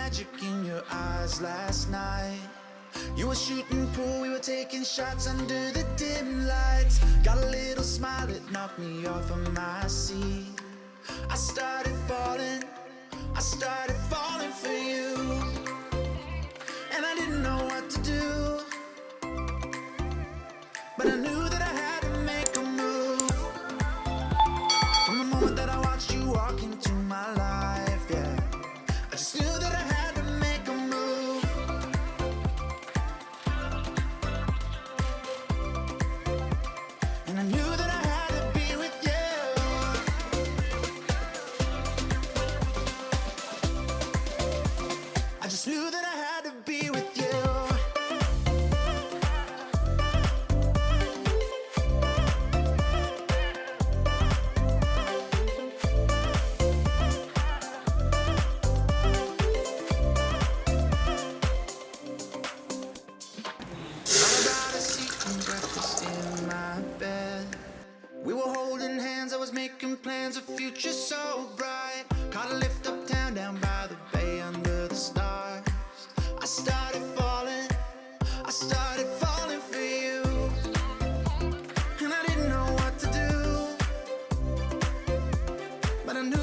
magic in your eyes last night. You were shooting pool, we were taking shots under the dim lights. Got a little smile, it knocked me off of my seat. I started falling for you. And I didn't know what to do, but I knew that I had to make a move. From the moment that I watched you walk into my life, yeah, I just knew that I had to make a move. And I knew that I had to be with you. I just knew that I had to be with you. We were holding hands, I was making plans, a future so bright. Caught a lift uptown, down by the bay, under the stars. I started falling for you. And I didn't know what to do, but I knew